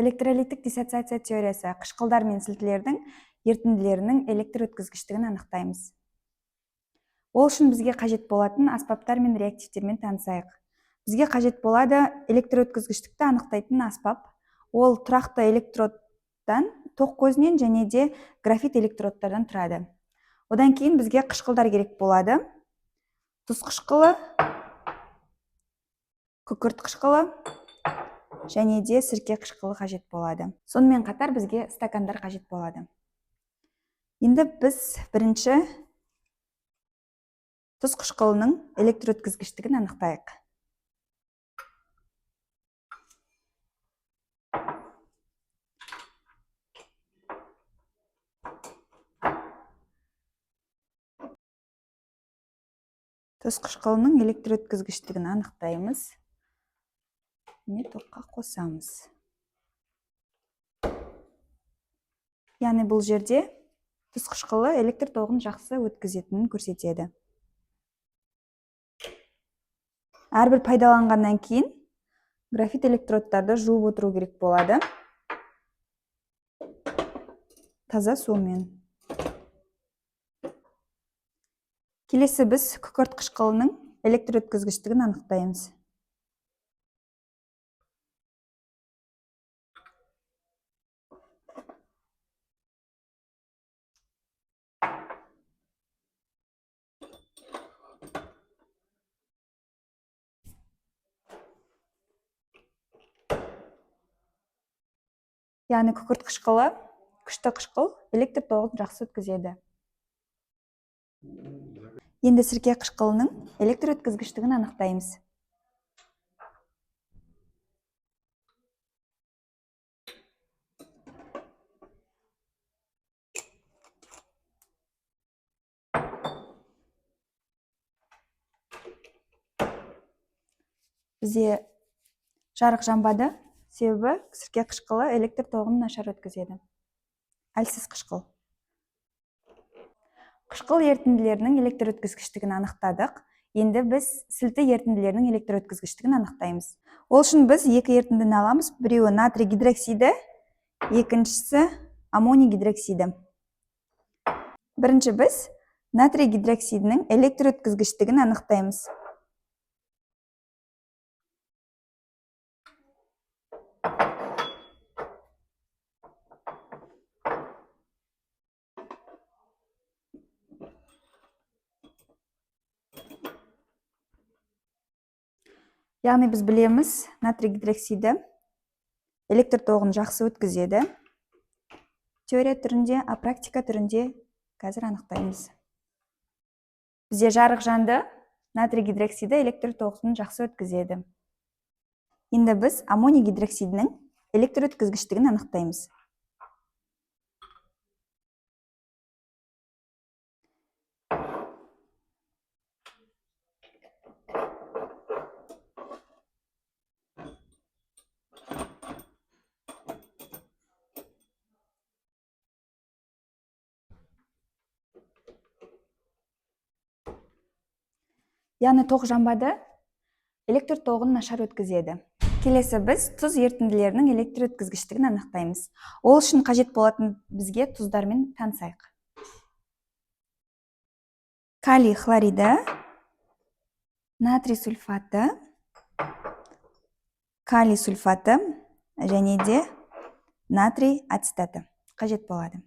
Электролиттік диссоциация теориясы қышқылдар мен сілтілердің ертінділерінің электр өткізгіштігін анықтаймыз. Ол үшін бізге қажет болатын аспаптар мен реактивтермен танысайық. Бізге қажет болады электр өткізгіштікті анықтайтын аспап. Ол тұрақты электродтан, тоқ көзінен және де графит электродтардан тұрады. Одан кейін бізге қышқылдар керек болады. Тұз қышқылы, күкірт қышқылы және де сірке қышқылы қажет болады. Сонымен қатар бізге стакандар қажет болады. Енді біз бірінші тұз қышқылының электр өткізгіштігін анықтайық. Тұз қышқылының электр өткізгіштігін анықтаймыз. Міне тоққа қосамыз. Яғни бұл жерде тұз қышқылы электр тоғын жақсы өткізетінін көрсетеді. Әрбір пайдаланғаннан кейін графит электродтарды жуып отыру керек болады. Таза сумен. Келесі біз күкірт қышқылының электр өткізгіштігін анықтаймыз. Яғни күкірт қышқылы күшті қышқыл, электр тоғын жақсы өткізеді. Енді сірке қышқылының электр өткізгіштігін анықтаймыз. Бізде жарық жанбады, себебі сірке қышқылы электр тоғын нашар өткізеді. Әлсіз қышқыл. Қышқыл ертінділерінің электр өткізгіштігін анықтадық. Енді біз сілті ертінділерінің электр өткізгіштігін анықтаймыз. Ол үшін біз екі ертіндіні аламыз. Біреуі натрий гидроксиді, екіншісі аммоний гидроксиді. Бірінші біз натрий гидроксидінің электр өткізгіштігін анықтаймыз. Яғни біз білеміз, натрий гидроксиді электр тоғын жақсы өткізеді. Теория түрінде, а практика түрінде қазір анықтаймыз. Бізде жарық жанды, натрий гидроксиді электр тоғын жақсы өткізеді. Енді біз аммоний гидроксидінің электр өткізгіштігін анықтаймыз. Яғни тоқ жанбады, электр тоғын нашар өткізеді. Келесі біз тұз ертінділерінің электр өткізгіштігін анықтаймыз. Ол үшін қажет болатын бізге тұздармен танысайық. Калий хлориді, натрий сульфаты, калий сульфаты және де натрий ацетаты қажет болады.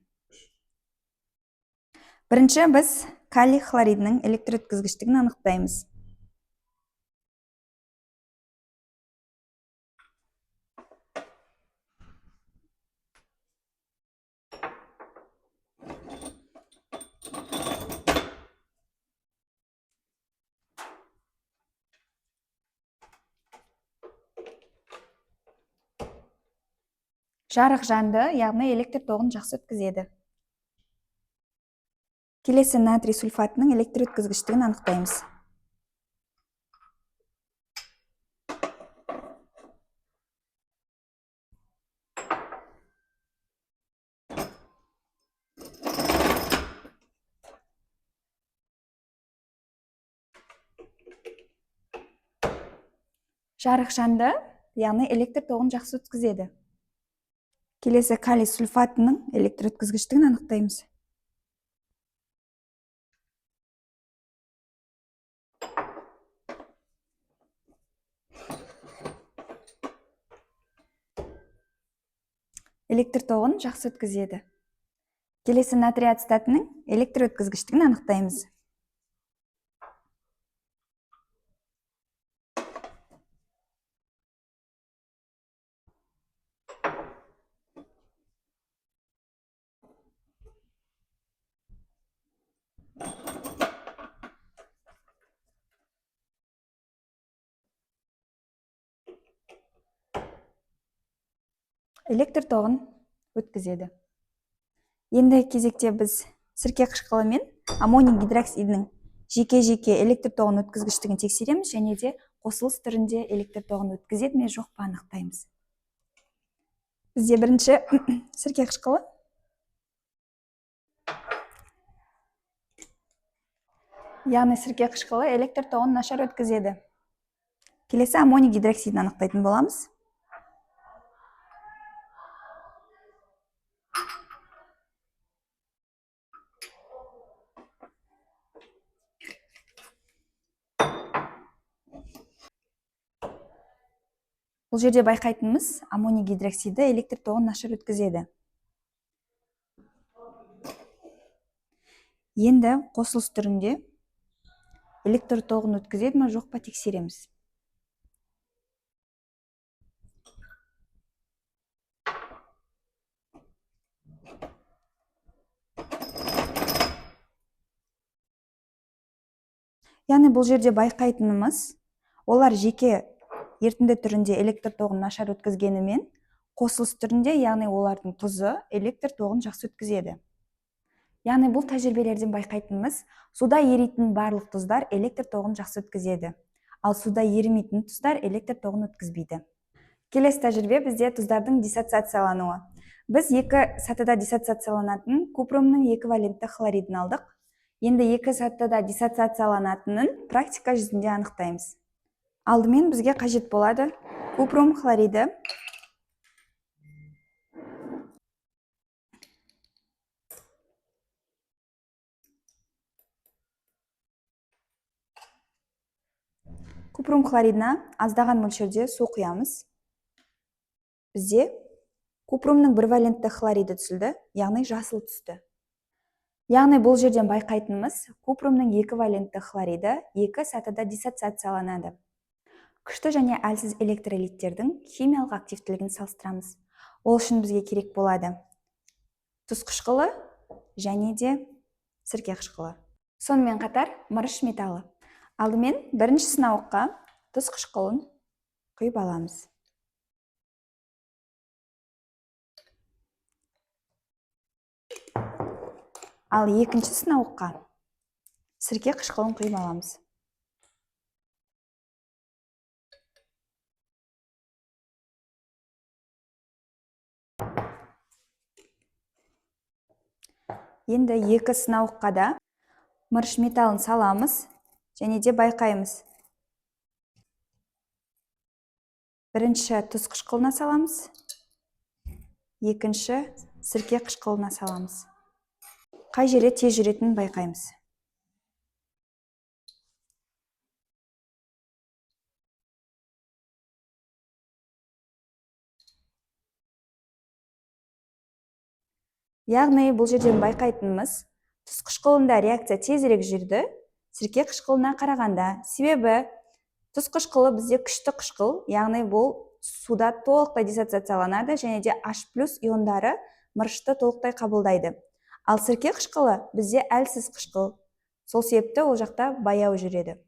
Бірінші біз калий хлоридінің электр өткізгіштігін анықтаймыз. Жарық жанды, яғни электр тоғын жақсы өткізеді. Келесі натрий сульфатының электр өткізгіштігін анықтаймыз. Жарық жанды, яғни электр тоғын жақсы өткізеді. Келесі калий сульфатының электр өткізгіштігін анықтаймыз. Электр тоғын жақсы өткізеді. Келесі натрий ацетатының электр өткізгіштігін анықтаймыз. Электр тоғын өткізеді. Енді кезекте біз сірке қышқылы мен аммоний гидроксидінің жеке-жеке электр тоғын өткізгіштігін тексереміз, және де қосылыс түрінде электр тоғын өткізеді ме жоқ па анықтаймыз. Бізде бірінші сірке қышқылы. Яғни сірке қышқылы электр тоғын нашар өткізеді. Келесі аммоний гидроксидін анықтайтын боламыз. Бұл жерде байқайтынымыз аммоний гидроксиді электр тоғын нашар өткізеді. Енді қосылыс түрінде электр тоғын өткізеді ме жоқ па тексереміз. Яғни бұл жерде байқайтынымыз олар жеке ерітінді түрінде электр тоғын нашар өткізгенімен, қосылыс түрінде, яғни олардың тұзы электр тоғын жақсы өткізеді. Яғни бұл тәжірибелерден байқайтынымыз суда еритін барлық тұздар электр тоғын жақсы өткізеді, ал суда ерімейтін тұздар электр тоғын өткізбейді. Келесі тәжірибе бізде тұздардың диссоциациялануы. Біз екі сатыда диссоциацияланатын купромның екі валентті хлоридін алдық. Енді екі сатыда диссоциацияланатынын практика жүзінде анықтаймыз. Алдымен бізге қажет болады купром хлориді. Купром хлоридіне аздаған мөлшерде су құямыз. Бізде купромның бір валентті хлориді түсілді, яғни жасыл түсті. Яғни бұл жерден байқайтынымыз купромның екі валентті хлориді екі сатыда диссоциацияланады. Күшті және әлсіз электролиттердің химиялық активтілігін салыстырамыз. Ол үшін бізге керек болады тұз қышқылы және де сірке қышқылы. Сонымен қатар мырыш металы. Алдымен бірінші сынауыққа тұз қышқылын құйып аламыз. Ал екінші сынауыққа сірке қышқылын құйып аламыз. Енді екі сынауыққа да мырыш металын саламыз және де байқаймыз. Бірінші тұз қышқылына саламыз, екінші сірке қышқылына саламыз. Қай жерде тез жүретінін байқаймыз. Яғни бұл жерден байқайтынымыз тұз қышқылында реакция тезірек жүрді, сірке қышқылына қарағанда. Себебі тұз қышқылы бізде күшті қышқыл, яғни бұл суда толықтай диссоциацияланады және де H+ иондары мырышты толықтай қабылдайды. Ал сірке қышқылы бізде әлсіз қышқыл. Сол себепті ол жақта баяу жүреді.